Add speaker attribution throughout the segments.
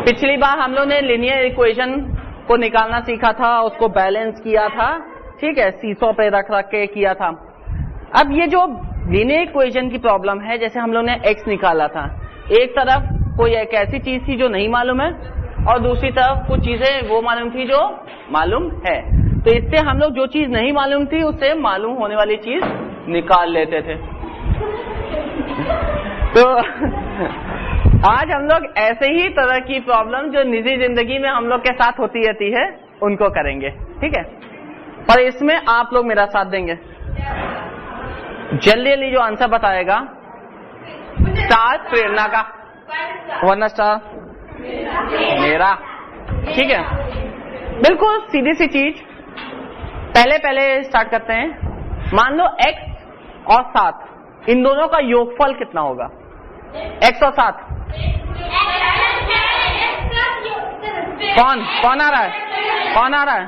Speaker 1: पिछली बार हम लोग ने लीनियर इक्वेशन को निकालना सीखा था, उसको बैलेंस किया था, ठीक है, सीसो पे रख के किया था। अब ये जो लीनियर इक्वेशन की प्रॉब्लम है, जैसे हम लोग ने x निकाला था, एक तरफ कोई एक ऐसी चीज थी जो नहीं मालूम है और दूसरी तरफ कुछ चीजें वो मालूम थी जो मालूम है। तो इससे हम लोग जो चीज नहीं मालूम थी उससे मालूम होने वाली चीज निकाल लेते थे। तो आज हम लोग ऐसे ही तरह की प्रॉब्लम जो निजी जिंदगी में हम लोग के साथ होती रहती है उनको करेंगे, ठीक है। पर इसमें आप लोग मेरा साथ देंगे। जल्दी जल्दी जो आंसर बताएगा स्टार प्रेरणा का, वरना स्टार मेरा, ठीक है। बिल्कुल सीधी सी चीज। पहले स्टार्ट करते हैं। मान लो x और 7 इन दोनों का योगफल कितना होगा? x और 7 कौन आ रहा है? कौन आ रहा है?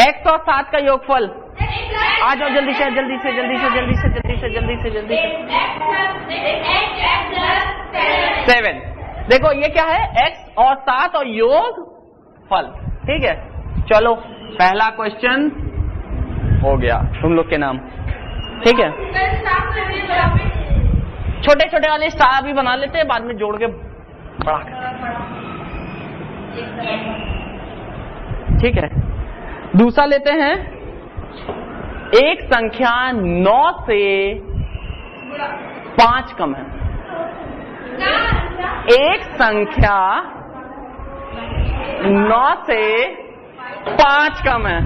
Speaker 1: x और 7 का योगफल आ जाओ जल्दी से जल्दी से जल्दी से जल्दी से जल्दी से जल्दी से जल्दी से 7। देखो ये क्या है? x और 7 और योग फल, ठीक है। चलो पहला क्वेश्चन हो गया तुम लोग के नाम, ठीक है। छोटे छोटे वाले स्टार भी बना लेते हैं, बाद में जोड़ के बड़ा करते, ठीक है। दूसरा लेते हैं, एक संख्या 9 से 5 कम है। एक संख्या 9 से 5 कम है।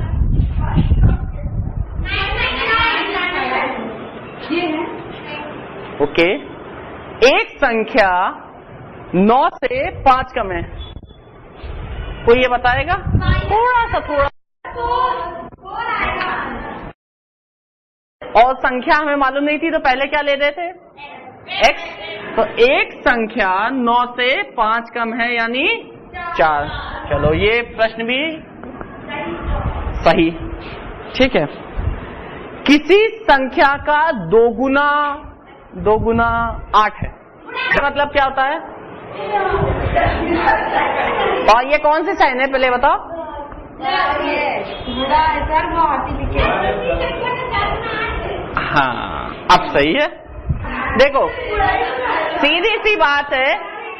Speaker 1: ओके, एक संख्या 9 से 5 कम है। कोई ये बताएगा? थोड़ा और संख्या हमें मालूम नहीं थी तो पहले क्या ले रहे थे? x। तो एक संख्या 9 से 5 कम है यानी 4। चलो ये प्रश्न भी सही, ठीक है। किसी संख्या का 2 गुना 8 है, मतलब क्या होता है? और ये कौन से साइन है पहले बताओ? हाँ अब सही है। देखो सीधी सी बात है,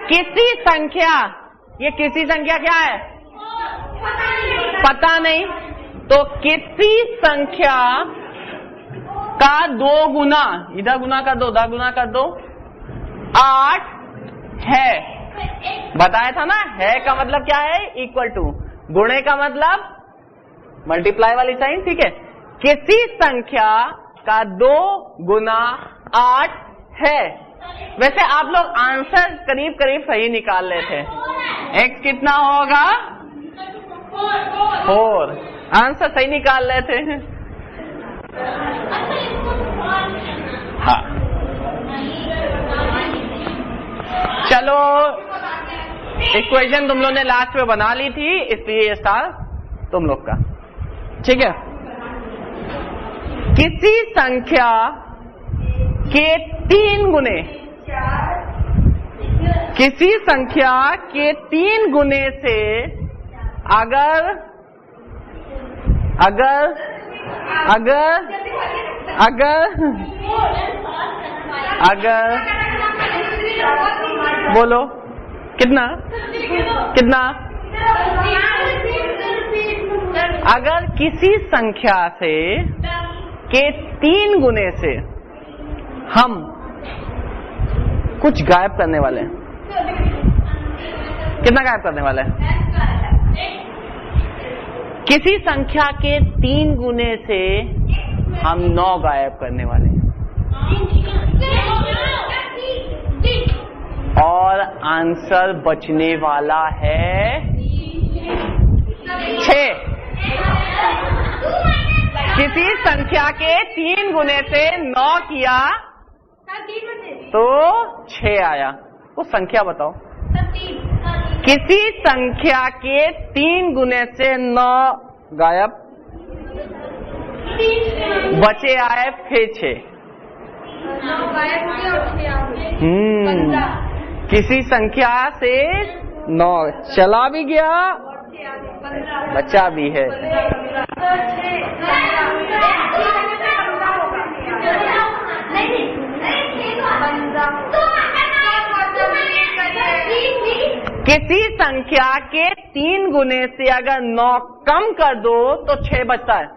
Speaker 1: किसी संख्या, ये किसी संख्या क्या है? पता नहीं। तो किसी संख्या का 2 गुना, इधर गुना कर दो, उधर गुना कर दो, 8 है। बताया था ना, है का मतलब क्या है? Equal to. गुणे का मतलब मल्टीप्लाई वाली साइन, ठीक है। किसी संख्या का 2 गुना 8 है। वैसे आप लोग आंसर करीब करीब सही निकाल लेते। x कितना होगा? 4। आंसर सही निकाल लेते हैं। हाँ चलो, इक्वेशन तुम लोग ने लास्ट में बना ली थी, इसलिए ये स्टार तुम लोग का, ठीक है। किसी संख्या के 3 गुने, किसी संख्या के 3 गुने से अगर बोलो कितना अगर किसी संख्या से के 3 गुने से हम कुछ गायब करने वाले हैं, कितना गायब करने वाले हैं? किसी संख्या के 3 गुने से हम 9 गायब करने वाले हैं और आंसर बचने वाला है 6। किसी संख्या के 3 गुने से 9 किया तो 6 आया। वो संख्या बताओ। किसी संख्या के 3 गुने से 9 गायब, बचे आए फिर 6। किसी संख्या से 9 चला भी गया, बचा भी है। किसी संख्या के 3 गुने से अगर 9 कम कर दो तो 6 बचता है।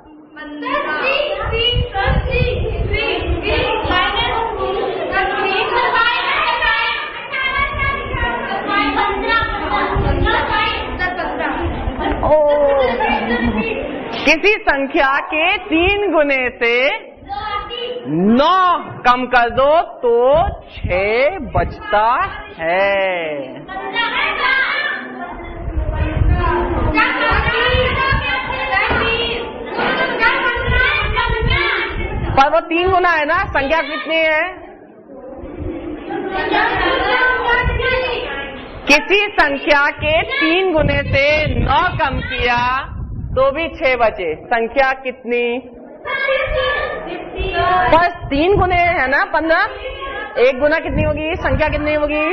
Speaker 1: किसी संख्या के 3 गुने से 9 कम कर दो तो 6 बचता है। पर वो 3 गुना है ना, संख्या कितनी है? किसी संख्या के 3 गुने से 9 कम किया तो भी 6 बचे। संख्या कितनी? बस 3 गुने है ना 15। 1 गुना कितनी होगी? संख्या कितनी होगी?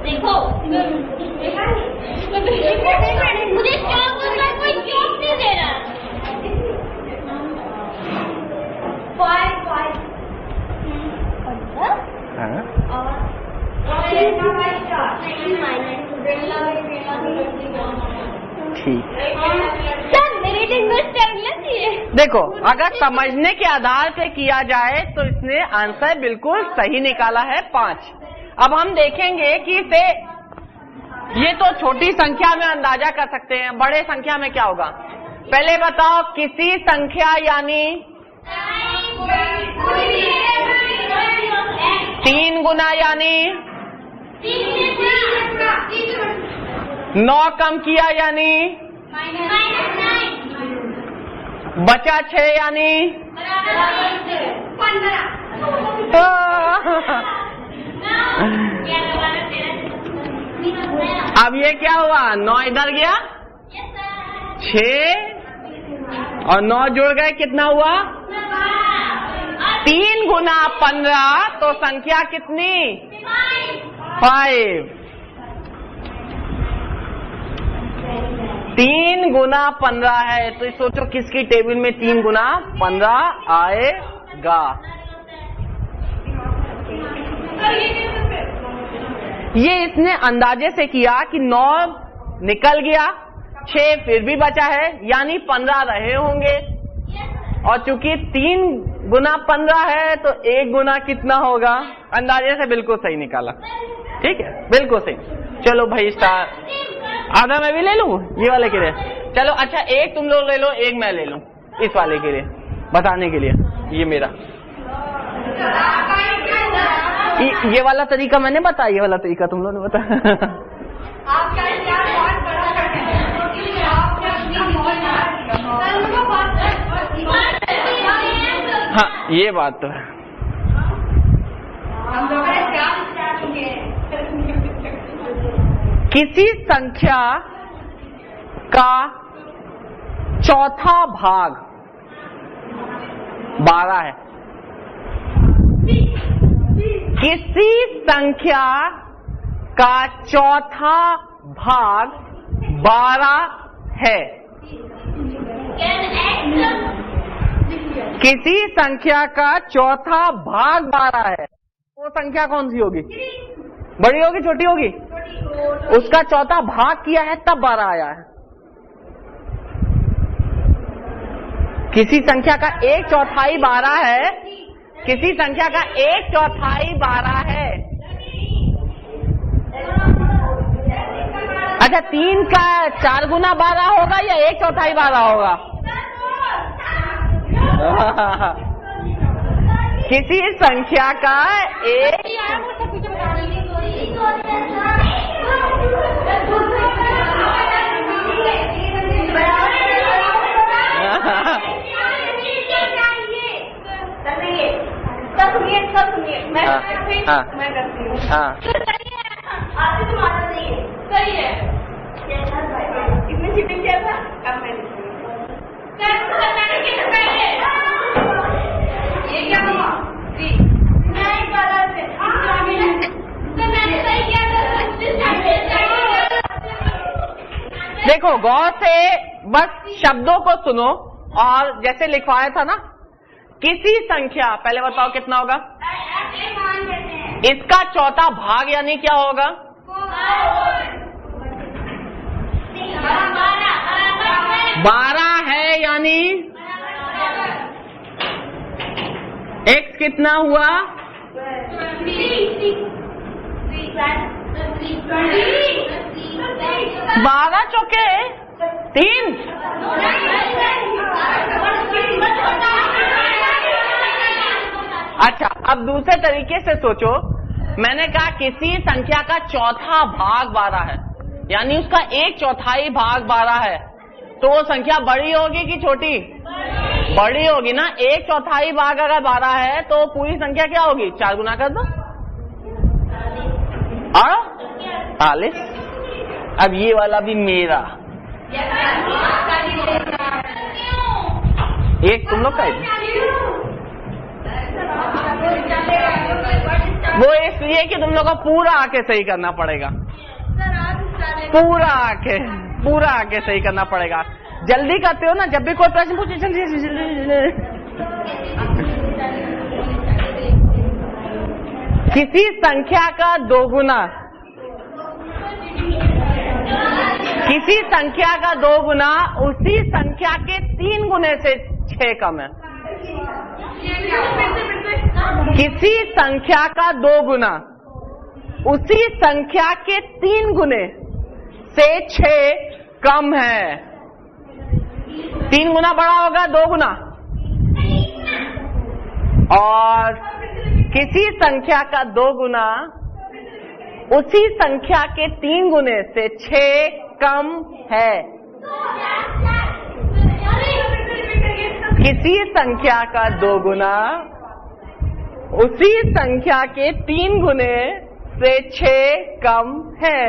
Speaker 2: देखो मुझे कोई चौक नहीं दे रहा। 5
Speaker 1: ठीक।
Speaker 2: देखो
Speaker 1: अगर समझने के आधार पे किया जाए तो इसने आंसर बिल्कुल सही निकाला है 5। अब हम देखेंगे कि इसे, ये तो छोटी संख्या में अंदाजा कर सकते हैं, बड़े संख्या में क्या होगा? पहले बताओ, किसी संख्या यानी 3 गुना यानी 9 कम किया यानी बचा 6 यानी अब ये क्या हुआ? 9 इधर गया, 6 और 9 जुड़ गए, कितना हुआ? 3 गुना 15 तो संख्या कितनी? 5। 3 गुना 15 है तो सोचो किसकी टेबल में 3 गुना 15 आएगा? ये इसने अंदाजे से किया कि 9 निकल गया, 6 फिर भी बचा है, यानी 15 रहे होंगे। और चूंकि 3 गुना 15 है तो 1 गुना कितना होगा? अंदाजे से बिल्कुल सही निकाला। ठीक है, बिल्कुल सही। चलो भाई स्टार, आधा मैं भी ले लूं ये वाले के लिए। चलो अच्छा, एक तुम लोग ले लो, एक मैं ले लूं इस वाले के लिए बताने के लिए। ये मेरा ये वाला तरीका मैंने बताया, ये वाला तरीका तुम लोगों ने बताया। हाँ, ये बात तो है। किसी संख्या का चौथा भाग 12 है। किसी संख्या का चौथा भाग 12 है। किसी संख्या का चौथा भाग 12 है, वो संख्या कौन सी होगी? बड़ी होगी, छोटी होगी? उसका चौथा भाग किया है तब 12 आया है। किसी संख्या का 1/4 12 है, किसी संख्या का 1/4 12 है। अच्छा, 3 का 4 गुना 12 होगा या 1/4 12 होगा? किसी संख्या का देखो गौर से बस शब्दों को सुनो और जैसे लिखवाया था ना, किसी संख्या, पहले बताओ कितना होगा, इसका चौथा भाग यानी क्या होगा, 12 है, यानी x कितना हुआ, 12 चौके 3। अच्छा, अब दूसरे तरीके से सोचो, मैंने कहा किसी संख्या का चौथा भाग 12 है, यानी उसका 1/4 भाग 12 है, तो वो संख्या बड़ी होगी कि छोटी, बड़ी होगी ना। 1/4 भाग अगर 12 है तो पूरी संख्या क्या होगी, 4 गुना कर दो, 48। अब ये वाला भी मेरा, एक तुम लोग का, वो इसलिए कि तुम लोग को पूरा आके सही करना पड़ेगा, पूरा आके सही करना पड़ेगा। जल्दी करते हो ना, जब भी कोई प्रश्न पूछे जल्दी जल्दी। किसी संख्या का 2 गुना, किसी संख्या का 2 गुना उसी संख्या के 3 गुने से 6 कम है। किसी संख्या का 2 गुना उसी संख्या के 3 गुने से 6 कम है। 3 गुना बड़ा होगा 2 गुना, और किसी संख्या का 2 गुना उसी संख्या के 3 गुने से 6 कम है। किसी संख्या का 2 गुना उसी संख्या के 3 गुने से 6 कम है।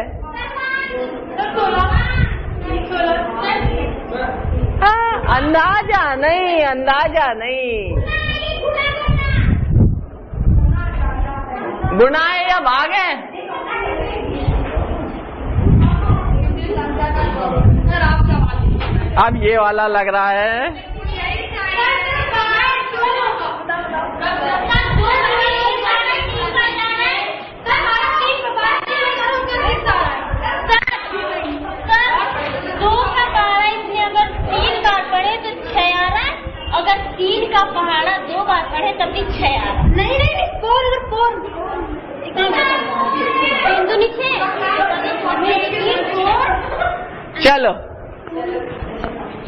Speaker 1: अंदाजा नहीं, गुना है या भाग है? अब ये वाला लग रहा है,
Speaker 2: अगर 3 का पहाड़ा 2 बार पढ़े तब भी 6 आ रहा। नहीं 4 तो नीचे।
Speaker 1: चलो,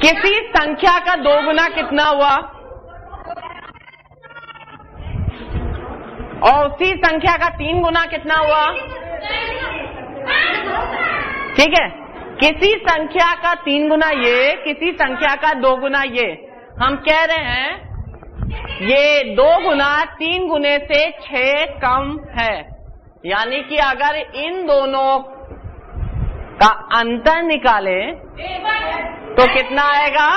Speaker 1: किसी संख्या का 2 गुना कितना हुआ, और उसी संख्या का 3 गुना कितना हुआ, ठीक है। किसी संख्या का 3 गुना ये, किसी संख्या का 2 गुना ये। हम कह रहे हैं ये 2 गुना 3 गुने से 6 कम है, यानी कि अगर इन दोनों का अंतर निकाले तो कितना आएगा,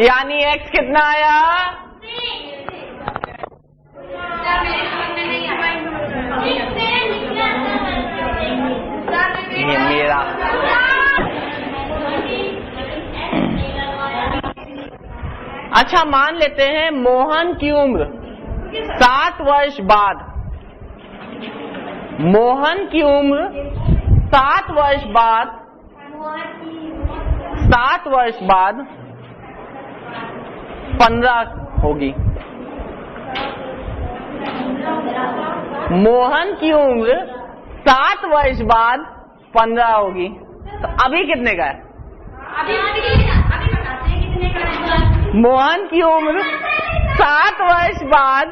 Speaker 1: यानी x कितना आया, ये मेरा। अच्छा, मान लेते हैं मोहन की उम्र 7 वर्ष बाद, मोहन की उम्र 7 वर्ष बाद 15 होगी। मोहन की उम्र 7 वर्ष बाद 15 होगी, तो अभी कितने का है? मोहन की उम्र 7 वर्ष बाद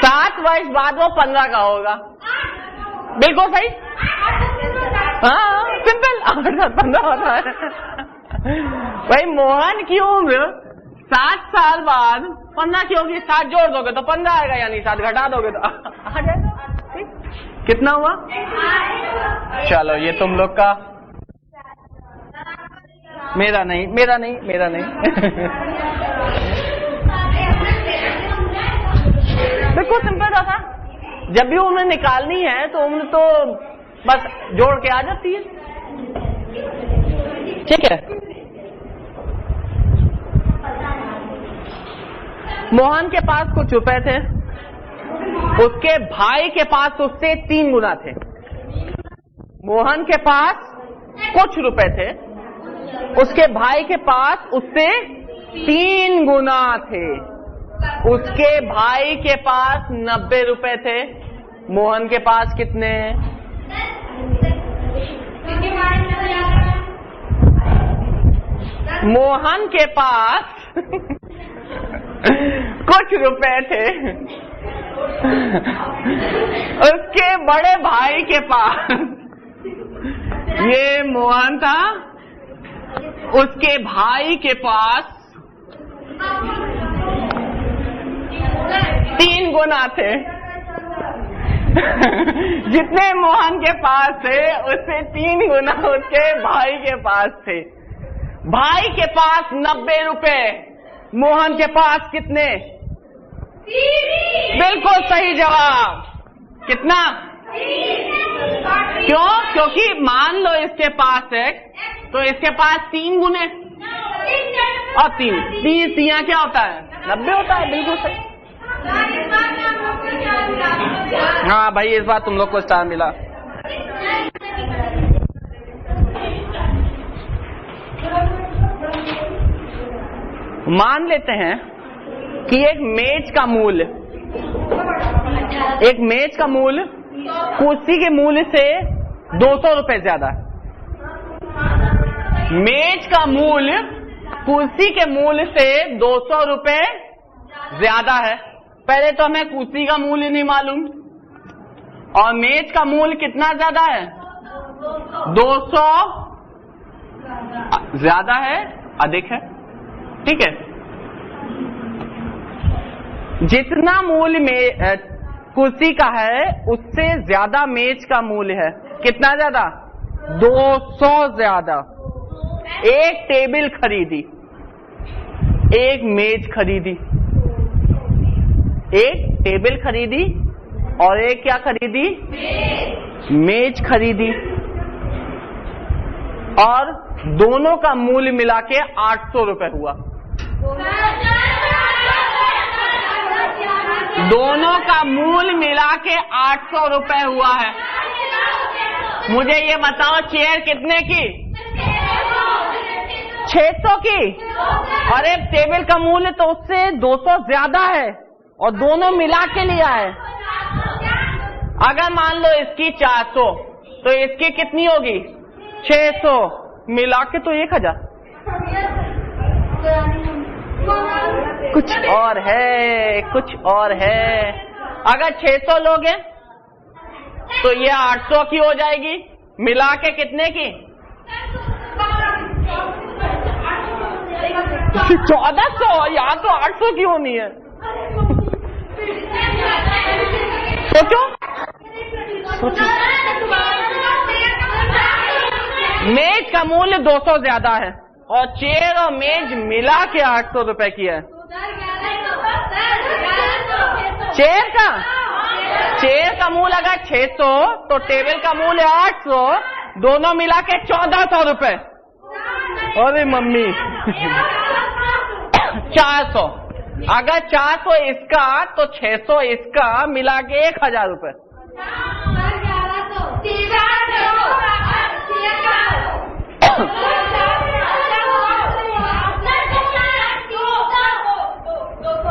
Speaker 1: 7 वर्ष बाद वो 15 का होगा। बिल्कुल सही, हाँ सिंपल, 15 होता है भाई। मोहन की उम्र 7 साल बाद 15 की होगी, 7 जोड़ दोगे तो 15 आएगा, यानी 7 घटा दोगे तो आ जाएगा। कितना हुआ? चलो, ये तुम लोग का, मेरा नहीं बिल्कुल सिंपल था। जब भी उम्र निकालनी है तो उम्र तो बस जोड़ के आ जाती है। ठीक है। मोहन के पास कुछ रुपए थे, उसके भाई के पास उससे 3 गुना थे। मोहन के पास कुछ रुपए थे, उसके भाई के पास उससे 3 गुना थे। उसके भाई के पास 90 रुपए थे, मोहन के पास कितने? मोहन के पास कुछ रुपए थे, उसके बड़े भाई के पास, ये मोहन था, उसके भाई के पास 3 गुना थे। जितने मोहन के पास थे उससे 3 गुना उसके भाई के पास थे। भाई के पास 90 रुपए, मोहन के पास कितने? बिल्कुल सही जवाब। कितना? क्यों? क्योंकि मान लो इसके पास है तो इसके पास 3 गुने और 3 तिया क्या होता है? 90 होता है। बिल्कुल सही। हाँ भाई, इस बार तुम लोग को स्टार मिला। मान लेते हैं कि एक मेज का मूल्य कुर्सी के मूल्य से 200 रुपए ज्यादा है। मेज का मूल्य कुर्सी के मूल्य से 200 रुपए ज्यादा है। पहले तो हमें कुर्सी का मूल्य नहीं मालूम और मेज का मूल्य कितना ज्यादा है? 200 ज्यादा है, अधिक है। ठीक है। जितना मूल्य में कुर्सी का है उससे ज्यादा मेज का मूल्य है। कितना ज्यादा? 200 ज्यादा। एक टेबल खरीदी, एक मेज खरीदी, एक टेबल खरीदी और एक क्या खरीदी? मेज खरीदी। और दोनों का मूल्य मिला के 800 रुपए हुआ। दोनों का मूल्य मिला के 800 रुपए हुआ है। मुझे ये बताओ, चेयर कितने की? 600 की। अरे टेबल का मूल्य तो उससे 200 ज्यादा है और दोनों मिला के लिया है। अगर मान लो इसकी 400 तो इसकी कितनी होगी? 600 मिला के तो 1000। कुछ और है, कुछ और है। अगर 600 लोग हैं तो ये 800 की हो जाएगी, मिला के कितने की? 1400। यहाँ तो 800 की होनी है। सोचो सोचो। मेज का मूल्य 200 ज्यादा है और चेयर और मेज मिला के 800 रुपए की है। चेयर का मूल्य अगर 600 तो टेबल का मूल्य 800, दोनों मिला के 1400 रुपए। अरे मम्मी 400। अगर 400 इसका तो 600 इसका, मिला के 1000 रुपए।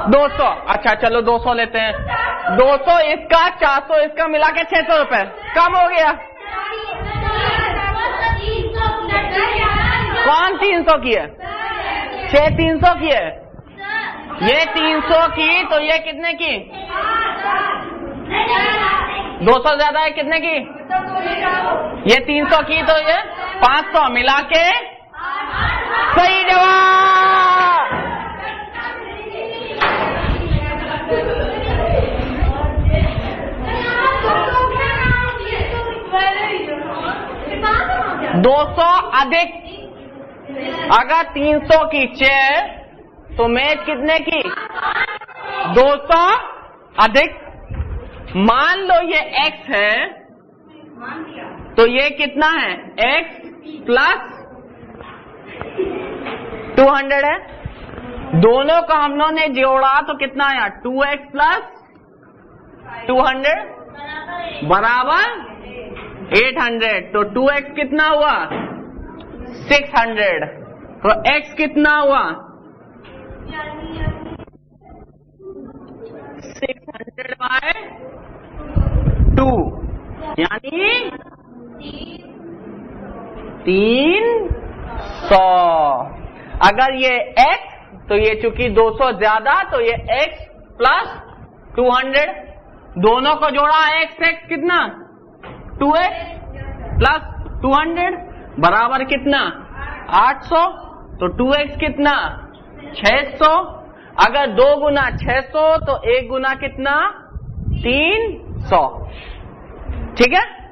Speaker 1: $200। अच्छा चलो 200 लेते हैं। 200 इसका, 400 इसका, मिला के 600 रुपए। कम हो गया। कौन 300 की है? 6 300 की है। ये 300 की तो ये कितने की? 200 ज्यादा है। कितने की? ये 300 की तो ये 500, मिला के सही जवाब। $200 अधिक। अगर 300 की चेयर तो मेज कितने की? 200 अधिक। मान लो ये x है, तो ये कितना है? x प्लस 200 है। दोनों का हम लोगों ने जोड़ा तो कितना आया? 2x प्लस 200 बराबर 800। तो 2x कितना हुआ? 600। तो x कितना हुआ? 600 बाय 2 यानी 300। अगर ये x, तो ये चूंकि 200 ज्यादा, तो ये x प्लस 200, दोनों को जोड़ा x कितना? 2x प्लस 200 बराबर कितना? 800। तो 2x कितना? 600। अगर 2 गुना 600 तो 1 गुना कितना? 300। ठीक है।